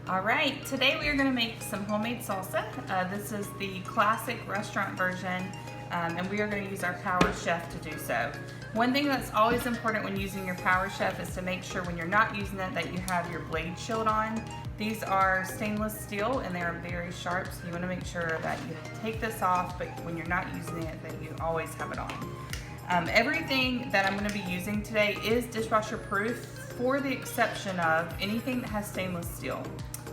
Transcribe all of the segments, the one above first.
Alright, today we are going to make some homemade salsa. This is the classic restaurant version, and we are going to use our Power Chef to do so. One thing that's always important when using your Power Chef is to make sure when you're not using it that you have your blade shield on. These are stainless steel and they are very sharp, so you want to make sure that you take this off, but when you're not using it that you always have it on. Everything that I'm going to be using today is dishwasher proof, for the exception of anything that has stainless steel.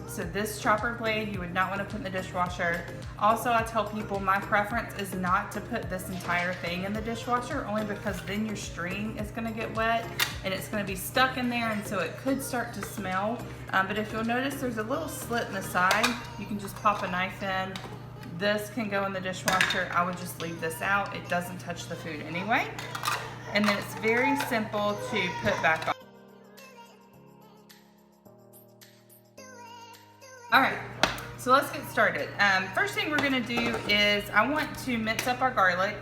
So this chopper blade you would not want to put in the dishwasher. Also, I tell people my preference is not to put this entire thing in the dishwasher, only because then your string is going to get wet and it's going to be stuck in there, and so it could start to smell. But if you'll notice, there's a little slit in the side. You can just pop a knife in. This can go in the dishwasher. I would just leave this out. It doesn't touch the food anyway. And then it's very simple to put back on. Alright, so let's get started. First thing we're going to do is I want to mince up our garlic.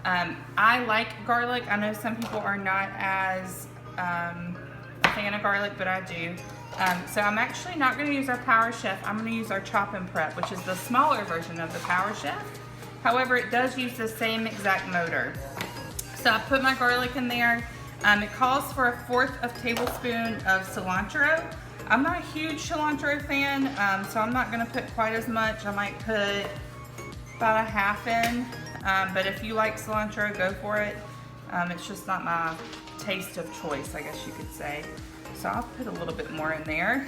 I like garlic. I know some people are not as a fan of garlic, but I do. So I'm actually not going to use our Power Chef. I'm going to use our Chop and Prep, which is the smaller version of the Power Chef. However, it does use the same exact motor. So I put my garlic in there. It calls for 1/4 tablespoon of cilantro. I'm not a huge cilantro fan, so I'm not going to put quite as much. I might put about 1/2 in, but if you like cilantro, go for it. It's just not my taste of choice, I guess you could say. So I'll put a little bit more in there.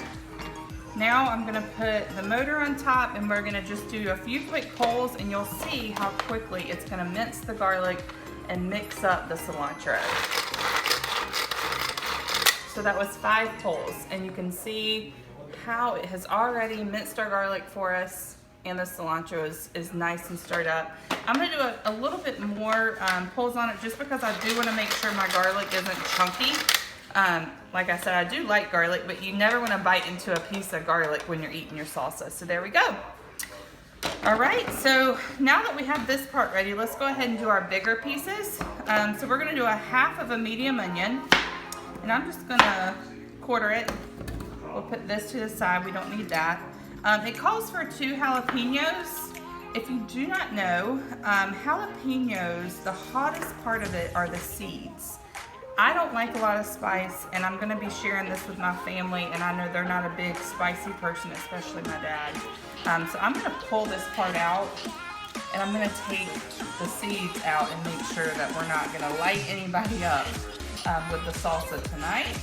Now I'm going to put the motor on top, and we're going to just do a few quick pulls, and you'll see how quickly it's going to mince the garlic and mix up the cilantro. So that was 5 pulls, and you can see how it has already minced our garlic for us, and the cilantro is nice and stirred up. I'm going to do a little bit more pulls on it, just because I do want to make sure my garlic isn't chunky. Like I said, I do like garlic, but you never want to bite into a piece of garlic when you're eating your salsa. So there we go. Alright, so now that we have this part ready, let's go ahead and do our bigger pieces. So we're going to do 1/2 of a medium onion. And I'm just gonna quarter it. We'll put this to the side, we don't need that. It calls for 2 jalapenos. If you do not know, jalapenos, the hottest part of it are the seeds. I don't like a lot of spice, and I'm gonna be sharing this with my family, and I know they're not a big spicy person, especially my dad. So I'm gonna pull this part out, and I'm gonna take the seeds out and make sure that we're not gonna light anybody up with the salsa tonight.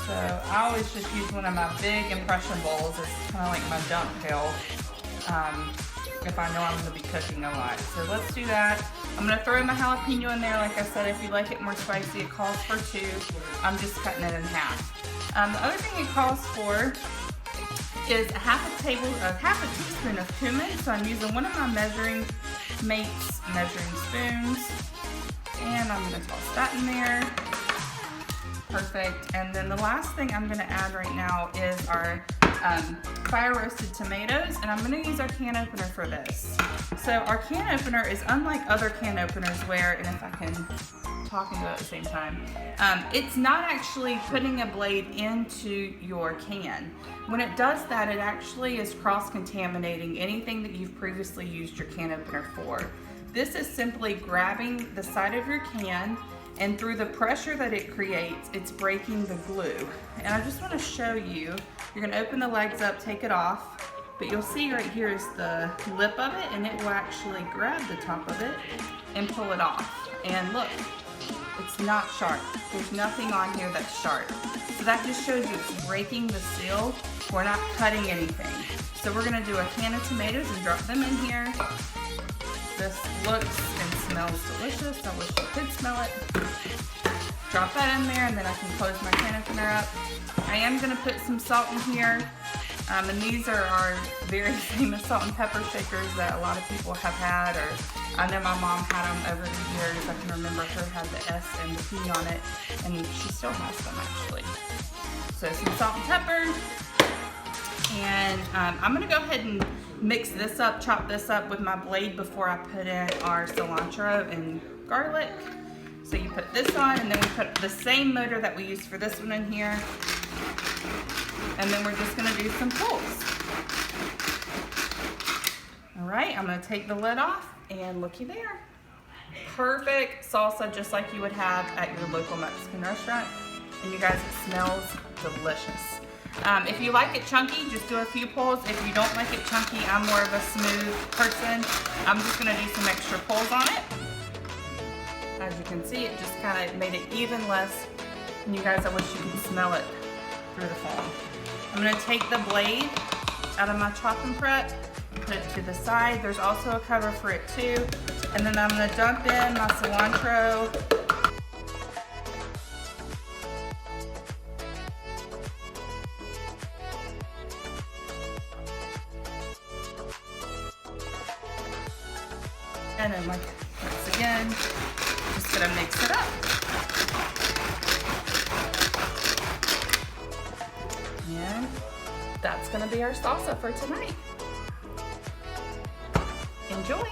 So I always just use one of my big impression bowls. It's kind of like my dump pail if I know I'm going to be cooking a lot. So let's do that. I'm going to throw my jalapeno in there. Like I said, if you like it more spicy, it calls for 2. I'm just cutting it in half. The other thing it calls for is 1/2 teaspoon of cumin. So I'm using one of my measuring spoons. And I'm going to toss that in there. Perfect. And then the last thing I'm going to add right now is our fire roasted tomatoes, and I'm going to use our can opener for this. So our can opener is unlike other can openers where, and if I can talk and do it at the same time, it's not actually putting a blade into your can. When it does that, it actually is cross-contaminating anything that you've previously used your can opener for. This is simply grabbing the side of your can, and through the pressure that it creates, it's breaking the glue. And I just want to show you, you're going to open the legs up, take it off, but you'll see right here is the lip of it, and it will actually grab the top of it and pull it off. And look, it's not sharp. There's nothing on here that's sharp. So that just shows you it's breaking the seal. We're not cutting anything. So we're going to do a can of tomatoes and drop them in here. This looks and smells delicious. I wish you could smell it. Drop that in there, and then I can close my can opener up. I am going to put some salt in here. And these are our very famous salt and pepper shakers that a lot of people have had, or I know my mom had them over the years. I can remember her had the S and the P on it, and she still has them actually. So some salt and pepper. And I'm gonna go ahead and mix this up, chop this up with my blade before I put in our cilantro and garlic. So you put this on, and then we put the same motor that we used for this one in here. And then we're just gonna do some pulls. All right, I'm gonna take the lid off, and looky there. Perfect salsa, just like you would have at your local Mexican restaurant. And you guys, it smells delicious. If you like it chunky, just do a few pulls. If you don't like it chunky, I'm more of a smooth person. I'm just gonna do some extra pulls on it. As you can see, it just kind of made it even less. And you guys, I wish you could smell it through the foam. I'm gonna take the blade out of my chop and prep, put it to the side. There's also a cover for it too. And then I'm gonna dump in my cilantro. And then like, once again, just gonna mix it up. And that's gonna be our salsa for tonight. Enjoy.